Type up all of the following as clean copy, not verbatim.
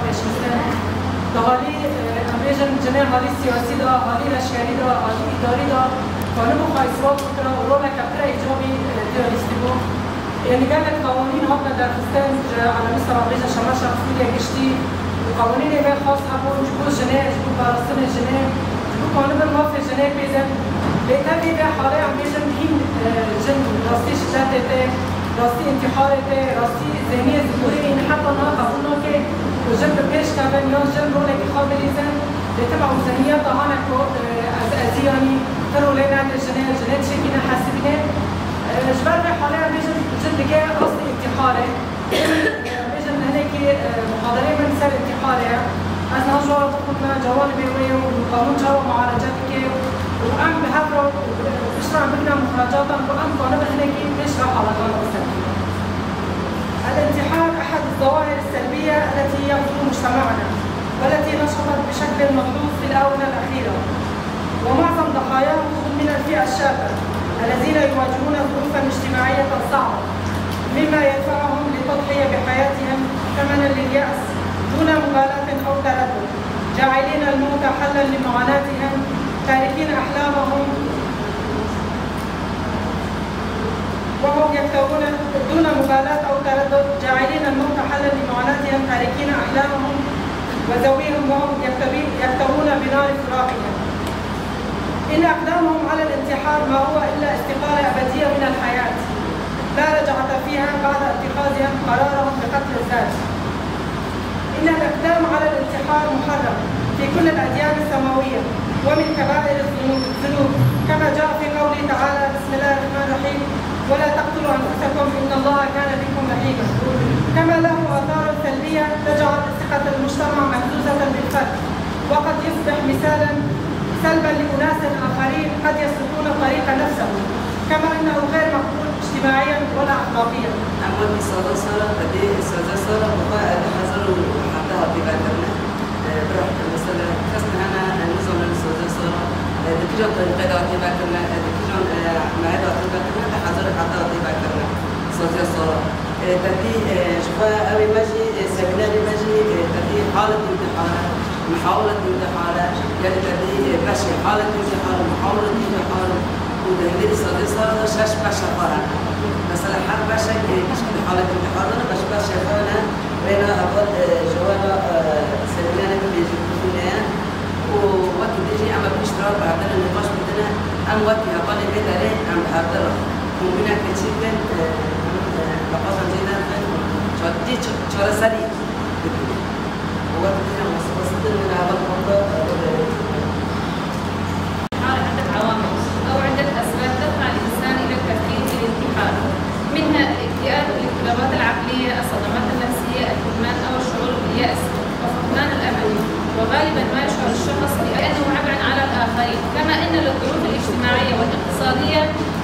دشمن دهالی امریکن جنه حالی سیاسی دا حالی لشکری دا حالی اداری دا کانو خایسوا بکنه و رول کپتر ایجابی تروریستی بود یعنی قالت قوانین هاتنا در فستان على مستوى امریکا شما شخصی گشتی قوانین ایمه خاص هبون جبو جنه جبو پارستان جنه جبو کانو موافق جنه پیزن بهتری به حاله امریکن این جن راستی شدته راستی انتحارته راستی ذهنی زبوری این حتی نه قبولنا که جنب پیش کردن یا جنب رو نگی خواب بریزن بتبع ذهنیت هانا از ازیانی ترو لینا جنه چکی نه حسیبینه جبر به حاله امریکن جن دیگه راستی انتحاره امریکن هنه که محاضره من سر انتحاره از نهجوار بخوننا جوان بیوی و قانون جوا معالجاتی که وأم بهذا بشرع بنا مخرجاتا وأم طالبة هناك بشرع على الأسر. الانتحار أحد الظواهر السلبية التي يغزو مجتمعنا والتي نشطت بشكل ملحوظ في الآونة الأخيرة ومعظم ضحاياه من الفئة الشابة الذين يواجهون ظروفا اجتماعية صعبة مما يدفعهم للتضحية بحياتهم ثمنا لليأس دون مبالاة أو تردد جاعلين الموت حلا لمعاناتهم تاركين أحلامهم وهم يكتبون دون مبالاة أو تردد جاعلين الموت حلا لمعاناتهم تاركين أحلامهم وذويهم وهم يكتبون بنار فراقهم إن أقدامهم على الانتحار ما هو إلا استقالة أبدية من الحياة لا رجعة فيها بعد اتخاذهم قرارهم بقتل الذات. إن الإقدام على الانتحار محرم في كل الأديان السماوية ومن كبائر الذنوب كما جاء في قوله تعالى بسم الله الرحمن الرحيم ولا تقتلوا أنفسكم إن الله كان بكم رحيما كما له آثار سلبية تجعل ثقة المجتمع مهزوزة بالفرد وقد يصبح مثالا سلبا لأناس آخرين قد يسلكون الطريق نفسه كما أنه غير مقبول اجتماعيا ولا أخلاقيا. أما الصلاة صلاة بدي الصلاة صلاة وقاء الحذر حتى بقدرنا برحت مثلا كسنا أنا نظام الصلاة صلاة دكتور طريقة أطيبا كنا دكتور معاد أطيبا كنا تحذر حتى أطيبا كنا صلاة صلاة تدي شوفا أبي ماجي سمينار ماجي تدي حالة امتحان محاولة امتحان يعني تدي باش حالة امتحان محاولة امتحان ودهلي صلاة صلاة شاش باش فرا مثلا حال باش مش كده حالة امتحان أنا باش فرا بين أول جوانا سمينار بيجي كلنا ووقت بيجي أما بنشتغل بعدين النقاش بدنا أم وقت هقالي بيت عليه أم بحضره ممكن كتير بقصة زينا جدي شرا سري وقت بيجي وصلت من أول مرة عدة عوامل أو عدة أسباب تدفع الإنسان إلى التفكير في الانتحار منها الاكتئاب والاضطرابات العقلية الصدمات النفسية الإدمان أو الشعور باليأس وفقدان الأمل وغالبا ما يشعر الشخص بأنه عبء على الآخرين كما أن للظروف الاجتماعية والاقتصادية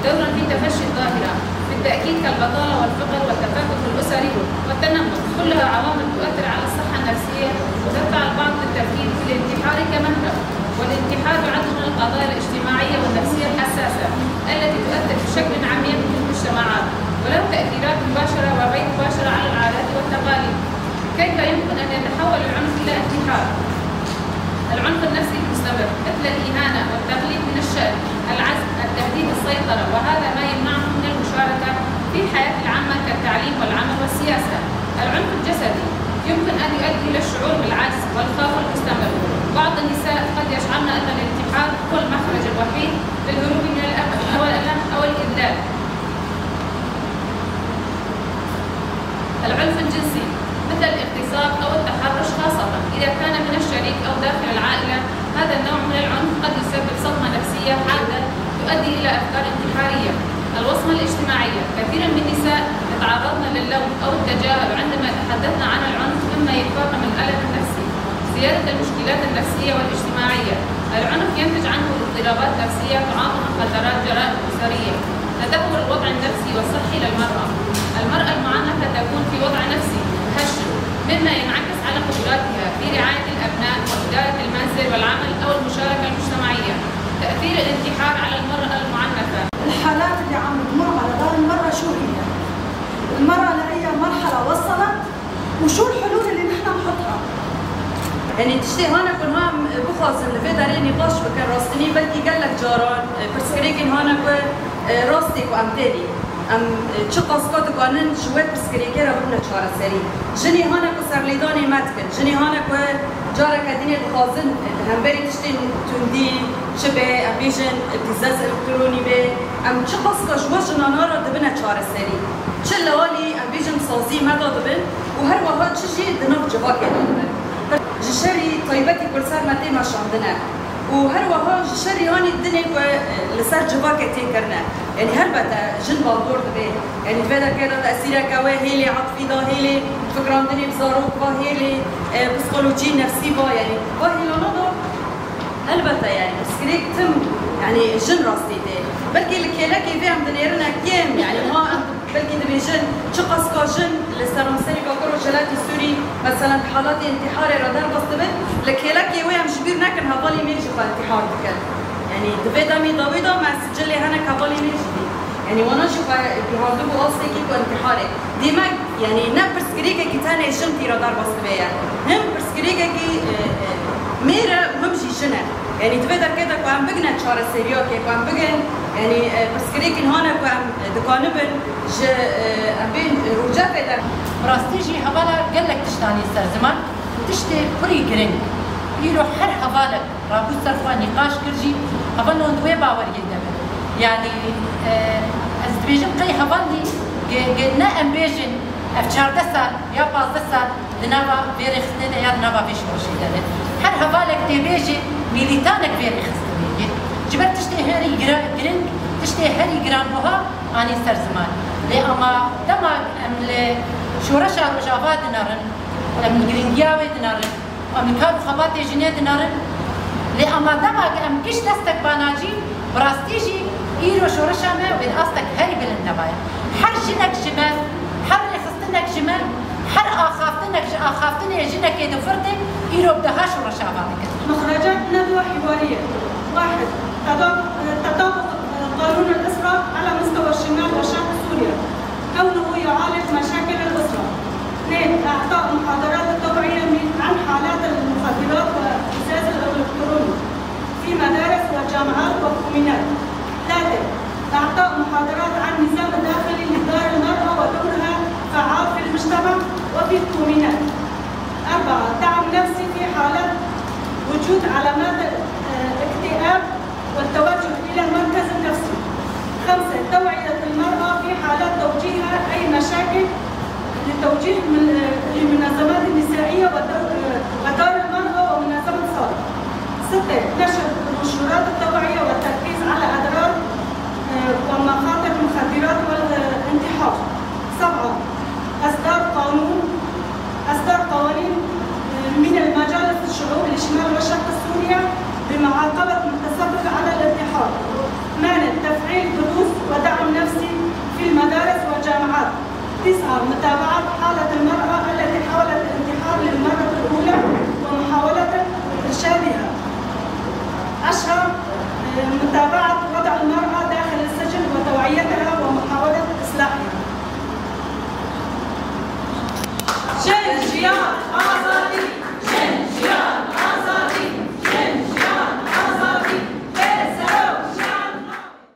دورا في تفشي الظاهرة بالتأكيد كالبطالة والفقر والتفكك الأسري والتنمر كلها عوامل تؤثر على الصحة النفسية وتدفع البعض للتفكير في الانتحار كمهرب والانتحار يعد من القضايا الاجتماعية والنفسية الحساسة التي تؤثر بشكل عميق في المجتمعات وله تأثيرات مباشرة وغير مباشرة على العادات والتقاليد. كيف يمكن أن يتحول العنف إلى انتحار؟ العنف النفسي المستمر مثل الإهانة والتغليب من الشأن، العزل، التهديد، السيطرة وهذا ما يمنعهم من المشاركة في الحياة العامة كالتعليم والعمل والسياسة. العنف الجسدي يمكن أن يؤدي إلى الشعور بالعجز والخوف المستمر. بعض النساء قد يشعرن أن الانتحار هو المخرج الوحيد للهروب من الألم أو الإذلال. العنف الجنسي مثل الاغتصاب أو التحرش خاصة إذا كان من الشريك أو داخل العائلة. هذا النوع من العنف قد يسبب صدمة نفسية حادة تؤدي إلى أفكار انتحارية. الوصمة الاجتماعية كثيرا من النساء يتعرضن للوم أو التجاهل عندما يتحدثن عن العنف مما يكبرن من الألم النفسي. زيادة المشكلات النفسية والاجتماعية. العنف ينتج عنه اضطرابات نفسية تعاطي مخدرات جرائم أسرية. تدهور الوضع النفسي والصحي للمرأة. المرأة المعنفة تكون في وضع نفسي هش مما ينعكس على قدراتها في رعاية الأبناء وإدارة المنزل والعمل أو المشاركة المجتمعية. تأثير الانتحار على المرأة المعنفة. الحالات اللي عم تمر على دار المرأة شو هي؟ المرأة لأي مرحلة وصلت وشو الحلول اللي نحن نحطها؟ يعني تشتي هانا كن هم بخاص اللي في داري نقاش بكن راستني بلكي قال لك جاران برسكريكن هانا كو راستي كو امتالي ام تشقص كات قانن شويه برسكريكي ربنا تشار سري جني هانا كو سرليداني ماتكن جني هانا كو جارا كديني خازن همبري تشتي تندي شبه ابيجن ابتزاز الكتروني به ام تشقص كاش واش نانارا دبنا تشار سري تشلوالي ابيجن صازي ما دبن وهر وهاد تشجي دناب جواكي دبن جشري طيبتي كل صار ما تيمش عندنا وهر وها جشري هاني الدنيا لسر جواكي تيكرنا يعني هربتا جن بالدور دبي يعني تبدا كده تاثيرها كوا هيلي عاطفي دا هيلي فكره عندني بزاروك با هيلي بسيكولوجي نفسي با يعني با هيلو نضو هربتا يعني سكريك تم يعني جن راستي دي بلكي الكيلاكي في عندنا يرنا كيم يعني ما بلكي دبي جن شقص كاجن للسرمسري كاكرو جلاتي سوري مثلا حالات انتحار رادار بس دبن لكيلاكي ويا مش بير نكن هضالي ميجي انتحار بكل يعني دبي دامي ضويدا مع سجلي هنا كهضالي ميجي يعني وانا شوف بيهاردو اصلي كيكو انتحاري ديما يعني نا برسكريكا كي تاني جنتي رادار بس دبي هم برسكريكا كي ميرا وهم جي جنة يعني تبدا كده كوام بقنا تشار السيريو كي كوام بقن يعني برسكريكن هنا كوام دكانبن ج بين رجع كده راستيجي حوالا قال لك تشتاني سر زمان تشتي بري جرين يروح هر حوالا رابو صرفا نقاش كرجي حوالا دوي باور يدمن يعني ازدبيجن قي حوالي قلنا امبيجن افشار دسال يا باز دسال دنابا فيري خستنه يا دنابا فيش مرشي دالت هر حوالا كتبيجي ميليتانك فيري خستنه جبت تشتي هري جرين تشتي هري جران بها اني سر زمان لي اما دما ام شورشا رجافات دنارن ولا من جرينجياوي دنارن ومن كانوا خباتي جنيه دنارن لي اما دما ام كش دستك باناجي براستيجي ايرو شورشا ما وين اصلك هري بالنبايا حر جنك جمال حر خصتنك جمال حر اخافتني جنك يدفرتك ايرو بدها شورشا بعدك مخرجات ندوة حوارية. 1. تطابق قانون الأسرة على مستوى الشمال وشرق سوريا كونه يعالج مشاكل الأسرة. 2. إعطاء محاضرات توعية عن حالات المخدرات والابتزاز الإلكتروني في مدارس وجامعات وكومينات. 3. إعطاء محاضرات عن النظام الداخلي لدار المرأة ودورها فعال في المجتمع وفي الكومينات. 4. دعم نفسي في حالات وجود علامات اكتئاب والتوجه إلى المركز النفسي. 5. توعية المرأة في حالات توجيهها أي مشاكل لتوجيه المنظمات النسائية ودار المرأة ومنظمة صالح. 6. نشر المنشورات التوعية والتركيز على أضرار ومخاطر المخدرات والانتحار. 7. أصدار قوانين من المجالس الشعوب لشمال وشرق سوريا بمعاقبة المتسبب على الانتحار. 8. تفعيل دروس ودعم نفسي في المدارس والجامعات. 9. متابعة حالة المرأة التي حاولت الانتحار للمرة الأولى ومحاولة إرشادها. 10. متابعة وضع المرأة داخل السجن وتوعيتها ومحاولة إصلاحها. شيء